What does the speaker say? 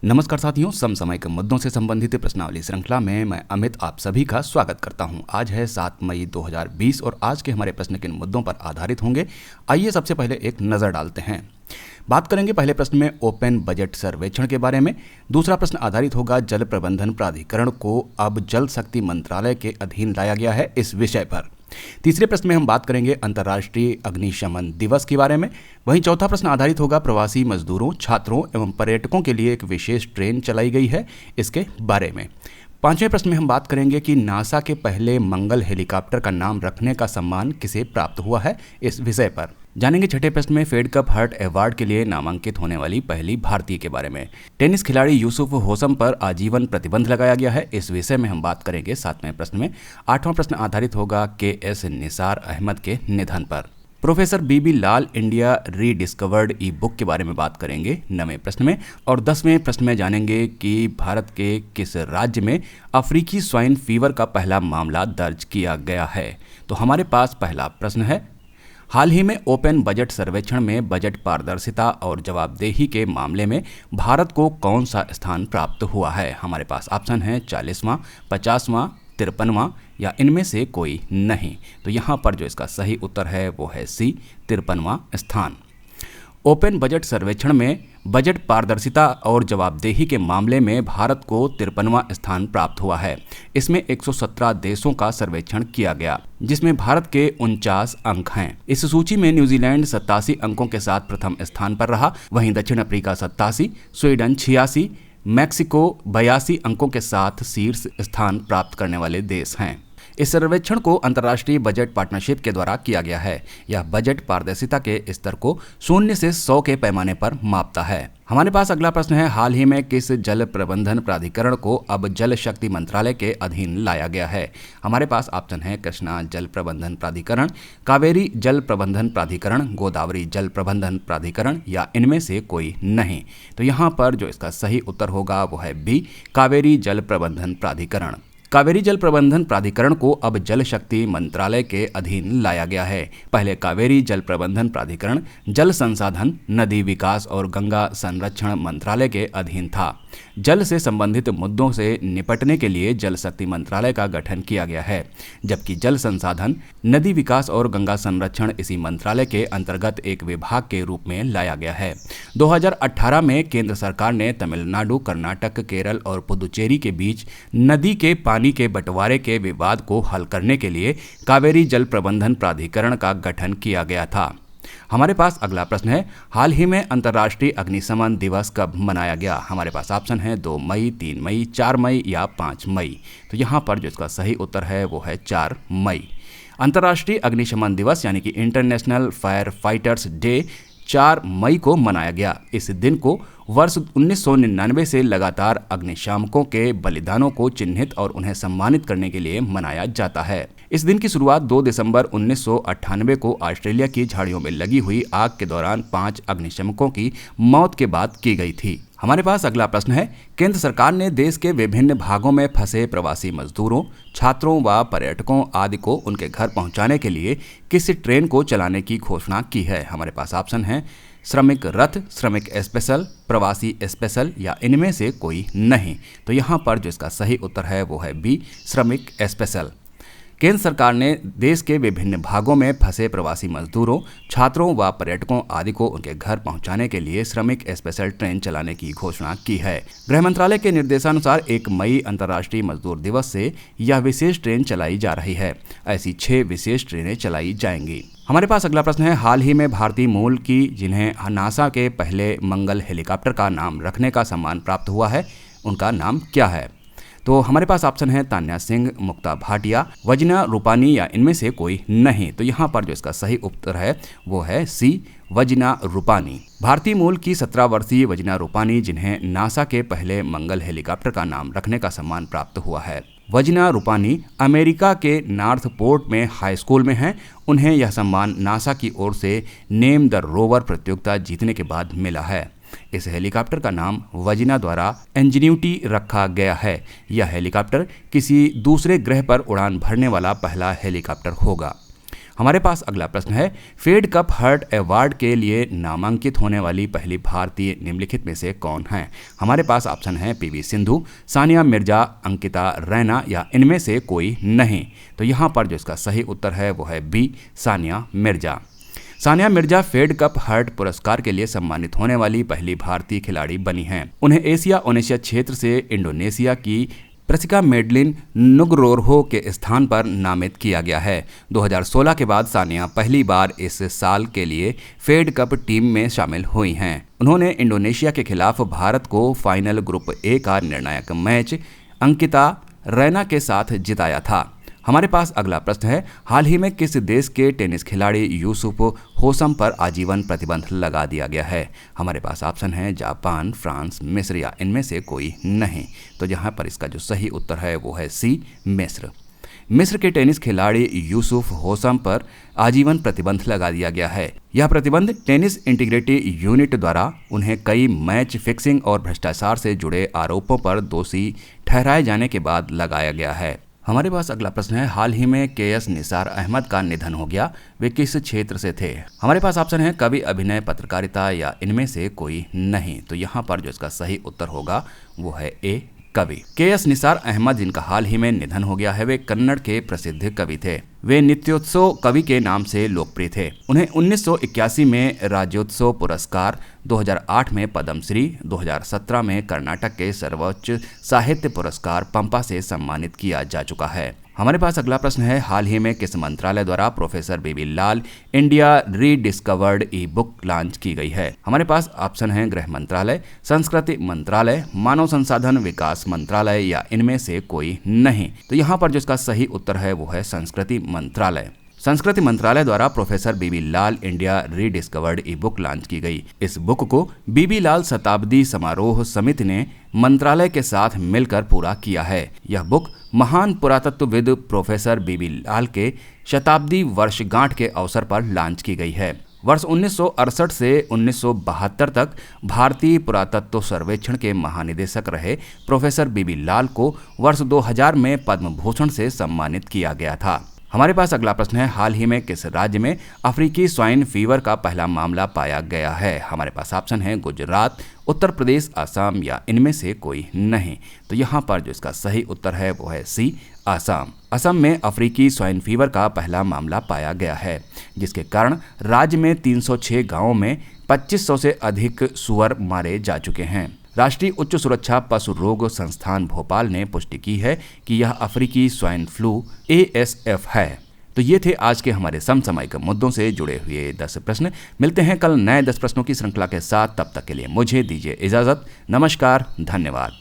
नमस्कार साथियों, समसामयिक मुद्दों से संबंधित प्रश्नावली श्रृंखला में मैं अमित आप सभी का स्वागत करता हूं। आज है 7 मई 2020 और आज के हमारे प्रश्न किन मुद्दों पर आधारित होंगे, आइए सबसे पहले एक नज़र डालते हैं। बात करेंगे पहले प्रश्न में ओपन बजट सर्वेक्षण के बारे में। दूसरा प्रश्न आधारित होगा जल प्रबंधन प्राधिकरण को अब जल शक्ति मंत्रालय के अधीन लाया गया है, इस विषय पर। तीसरे प्रश्न में हम बात करेंगे अंतर्राष्ट्रीय अग्निशमन दिवस के बारे में। वहीं चौथा प्रश्न आधारित होगा प्रवासी मजदूरों, छात्रों एवं पर्यटकों के लिए एक विशेष ट्रेन चलाई गई है, इसके बारे में। पांचवें प्रश्न में हम बात करेंगे कि नासा के पहले मंगल हेलीकॉप्टर का नाम रखने का सम्मान किसे प्राप्त हुआ है, इस विषय पर जानेंगे। छठे प्रश्न में फेड कप हर्ट अवार्ड के लिए नामांकित होने वाली पहली भारतीय के बारे में। टेनिस खिलाड़ी यूसुफ होसम पर आजीवन प्रतिबंध लगाया गया है, इस विषय में हम बात करेंगे सातवें प्रश्न में। आठवां प्रश्न आधारित होगा KS निसार अहमद के निधन पर। प्रोफेसर BB लाल इंडिया रीडिस्कवर्ड ई बुक के बारे में बात करेंगे 9वें प्रश्न में। और 10वें प्रश्न में जानेंगे कि भारत के किस राज्य में अफ्रीकी स्वाइन फीवर का पहला मामला दर्ज किया गया है। तो हमारे पास पहला प्रश्न है, हाल ही में ओपन बजट सर्वेक्षण में बजट पारदर्शिता और जवाबदेही के मामले में भारत को कौन सा स्थान प्राप्त हुआ है। हमारे पास ऑप्शन है 40वां, 50वां, 53वां या इनमें से कोई नहीं। तो यहाँ पर जो इसका सही उत्तर है वो है C, 53वां स्थान। ओपन बजट सर्वेक्षण में बजट पारदर्शिता और जवाबदेही के मामले में भारत को 53वां स्थान प्राप्त हुआ है। इसमें 117 देशों का सर्वेक्षण किया गया, जिसमें भारत के 49 अंक हैं। इस सूची में न्यूजीलैंड 87 अंकों के साथ प्रथम स्थान पर रहा। वहीं दक्षिण अफ्रीका 87, स्वीडन 86, मैक्सिको 82 अंकों के साथ शीर्ष स्थान प्राप्त करने वाले देश हैं। इस सर्वेक्षण को अंतर्राष्ट्रीय बजट पार्टनरशिप के द्वारा किया गया है। यह बजट पारदर्शिता के स्तर को 0 से 100 के पैमाने पर मापता है। हमारे पास अगला प्रश्न है, हाल ही में किस जल प्रबंधन प्राधिकरण को अब जल शक्ति मंत्रालय के अधीन लाया गया है। हमारे पास ऑप्शन है कृष्णा जल प्रबंधन प्राधिकरण, कावेरी जल प्रबंधन प्राधिकरण, गोदावरी जल प्रबंधन प्राधिकरण या इनमें से कोई नहीं। तो यहाँ पर जो इसका सही उत्तर होगा वो है B, कावेरी जल प्रबंधन प्राधिकरण। कावेरी जल प्रबंधन प्राधिकरण को अब जल शक्ति मंत्रालय के अधीन लाया गया है। पहले कावेरी जल प्रबंधन प्राधिकरण जल संसाधन, नदी विकास और गंगा संरक्षण मंत्रालय के अधीन था। जल से संबंधित मुद्दों से निपटने के लिए जल शक्ति मंत्रालय का गठन किया गया है, जबकि जल संसाधन, नदी विकास और गंगा संरक्षण इसी मंत्रालय के अंतर्गत एक विभाग के रूप में लाया गया है। 2018 में केंद्र सरकार ने तमिलनाडु, कर्नाटक, केरल और पुदुचेरी के बीच नदी के पानी के बंटवारे के विवाद को हल करने के लिए कावेरी जल प्रबंधन प्राधिकरण का गठन किया गया था। हमारे पास अगला प्रश्न है, हाल ही में अंतर्राष्ट्रीय अग्निशमन दिवस कब मनाया गया। हमारे पास ऑप्शन है 2 मई, 3 मई, 4 मई या 5 मई। तो यहाँ पर जो इसका सही उत्तर है वो है 4 मई। अंतर्राष्ट्रीय अग्निशमन दिवस यानी कि इंटरनेशनल फायर फाइटर्स डे 4 मई को मनाया गया। इस दिन को वर्ष 1999 से लगातार अग्निशामकों के बलिदानों को चिन्हित और उन्हें सम्मानित करने के लिए मनाया जाता है। इस दिन की शुरुआत 2 दिसंबर 1998 को ऑस्ट्रेलिया की झाड़ियों में लगी हुई आग के दौरान 5 अग्निशमकों की मौत के बाद की गई थी। हमारे पास अगला प्रश्न है, केंद्र सरकार ने देश के विभिन्न भागों में फंसे प्रवासी मजदूरों, छात्रों व पर्यटकों आदि को उनके घर पहुंचाने के लिए किस ट्रेन को चलाने की घोषणा की है। हमारे पास ऑप्शन है श्रमिक रथ, श्रमिक स्पेशल, प्रवासी स्पेशल या इनमें से कोई नहीं। तो यहाँ पर जो इसका सही उत्तर है वो है B, श्रमिक स्पेशल। केंद्र सरकार ने देश के विभिन्न भागों में फंसे प्रवासी मजदूरों, छात्रों व पर्यटकों आदि को उनके घर पहुंचाने के लिए श्रमिक स्पेशल ट्रेन चलाने की घोषणा की है। गृह मंत्रालय के निर्देशानुसार 1 मई अंतर्राष्ट्रीय मजदूर दिवस से यह विशेष ट्रेन चलाई जा रही है। ऐसी 6 विशेष ट्रेनें चलाई जाएंगी। हमारे पास अगला प्रश्न है, हाल ही में भारतीय मूल की जिन्हें नासा के पहले मंगल हेलीकॉप्टर का नाम रखने का सम्मान प्राप्त हुआ है, उनका नाम क्या है। तो हमारे पास ऑप्शन है तान्या सिंह, मुक्ता भाटिया, वजना रूपानी या इनमें से कोई नहीं। तो यहाँ पर जो इसका सही उत्तर है वो है C, वजना रूपानी। भारतीय मूल की 17 वर्षीय वजना रूपानी जिन्हें नासा के पहले मंगल हेलीकॉप्टर का नाम रखने का सम्मान प्राप्त हुआ है। वजना रूपानी अमेरिका के नॉर्थ पोर्ट में हाई स्कूल में हैं। उन्हें यह सम्मान नासा की ओर से नेम द रोवर प्रतियोगिता जीतने के बाद मिला है। इस हेलीकॉप्टर का नाम वजिना द्वारा इंजेन्यूटी रखा गया है। यह हेलीकॉप्टर किसी दूसरे ग्रह पर उड़ान भरने वाला पहला हेलीकॉप्टर होगा। हमारे पास अगला प्रश्न है, फेड कप हर्ट अवार्ड के लिए नामांकित होने वाली पहली भारतीय निम्नलिखित में से कौन है? हमारे पास ऑप्शन है पीवी सिंधु, सानिया मिर्जा, अंकिता रैना या इनमें से कोई नहीं। तो यहाँ पर जो इसका सही उत्तर है वो है B, Sania Mirza. Sania Mirza Fed Cup heart पुरस्कार के लिए सम्मानित होने वाली पहली भारतीय खिलाड़ी बनी हैं। उन्हें एशिया ओनेशिया क्षेत्र से इंडोनेशिया की प्रसिका मेडलिन नुग्रोहो के स्थान पर नामित किया गया है। 2016 के बाद सानिया पहली बार इस साल के लिए फेड कप टीम में शामिल हुई हैं। उन्होंने इंडोनेशिया के खिलाफ भारत को फाइनल ग्रुप ए का निर्णायक मैच अंकिता रैना के साथ जिताया था। हमारे पास अगला प्रश्न है, हाल ही में किस देश के टेनिस खिलाड़ी यूसुफ होसम पर आजीवन प्रतिबंध लगा दिया गया है? हमारे पास ऑप्शन है जापान, फ्रांस, मिस्र या इनमें से कोई नहीं। तो यहाँ पर इसका जो सही उत्तर है वो है सी, मिस्र। मिस्र के टेनिस खिलाड़ी यूसुफ होसम पर आजीवन प्रतिबंध लगा दिया गया है। यह प्रतिबंध टेनिस इंटीग्रिटी यूनिट द्वारा उन्हें कई मैच फिक्सिंग और भ्रष्टाचार से जुड़े आरोपों पर दोषी ठहराए जाने के बाद लगाया गया है। हमारे पास अगला प्रश्न है, हाल ही में के.एस. निसार अहमद का निधन हो गया, वे किस क्षेत्र से थे? हमारे पास ऑप्शन है कवि, अभिनय, पत्रकारिता या इनमें से कोई नहीं। तो यहाँ पर जो इसका सही उत्तर होगा वो है ए, कवि। के.एस. निसार अहमद जिनका हाल ही में निधन हो गया है, वे कन्नड़ के प्रसिद्ध कवि थे। वे नित्योत्सव कवि के नाम से लोकप्रिय थे। उन्हें 1981 में राज्योत्सव पुरस्कार, 2008 में पद्मश्री, 2017 में कर्नाटक के सर्वोच्च साहित्य पुरस्कार पंपा से सम्मानित किया जा चुका है। हमारे पास अगला प्रश्न है, हाल ही में किस मंत्रालय द्वारा प्रोफेसर बीबी लाल इंडिया रीडिस्कवर्ड ई बुक लॉन्च की गई है? हमारे पास ऑप्शन है गृह मंत्रालय, संस्कृति मंत्रालय, मानव संसाधन विकास मंत्रालय या इनमें से कोई नहीं। तो यहाँ पर जो इसका सही उत्तर है वो है संस्कृति मंत्रालय। संस्कृति मंत्रालय द्वारा प्रोफेसर बीबी लाल इंडिया रीडिस्कवर्ड ई बुक लॉन्च की गई। इस बुक को बीबी लाल शताब्दी समारोह समिति ने मंत्रालय के साथ मिलकर पूरा किया है। यह बुक महान पुरातत्वविद प्रोफेसर बीबी लाल के शताब्दी वर्षगांठ के अवसर पर लॉन्च की गई है। वर्ष 1968 से 1972 तक भारतीय पुरातत्व सर्वेक्षण के महानिदेशक रहे प्रोफेसर बीबी लाल को वर्ष 2000 में पद्म भूषण से सम्मानित किया गया था। हमारे पास अगला प्रश्न है, हाल ही में किस राज्य में अफ्रीकी स्वाइन फीवर का पहला मामला पाया गया है? हमारे पास ऑप्शन है गुजरात, उत्तर प्रदेश, असम या इनमें से कोई नहीं। तो यहाँ पर जो इसका सही उत्तर है वो है सी, असम। असम में अफ्रीकी स्वाइन फीवर का पहला मामला पाया गया है, जिसके कारण राज्य में 306 गांवों में 2500 से अधिक सूअर मारे जा चुके हैं। राष्ट्रीय उच्च सुरक्षा पशु रोग संस्थान भोपाल ने पुष्टि की है कि यह अफ्रीकी स्वाइन फ्लू ASF है। तो ये थे आज के हमारे समसामयिक मुद्दों से जुड़े हुए 10 प्रश्न। मिलते हैं कल नए 10 प्रश्नों की श्रृंखला के साथ। तब तक के लिए मुझे दीजिए इजाजत। नमस्कार, धन्यवाद।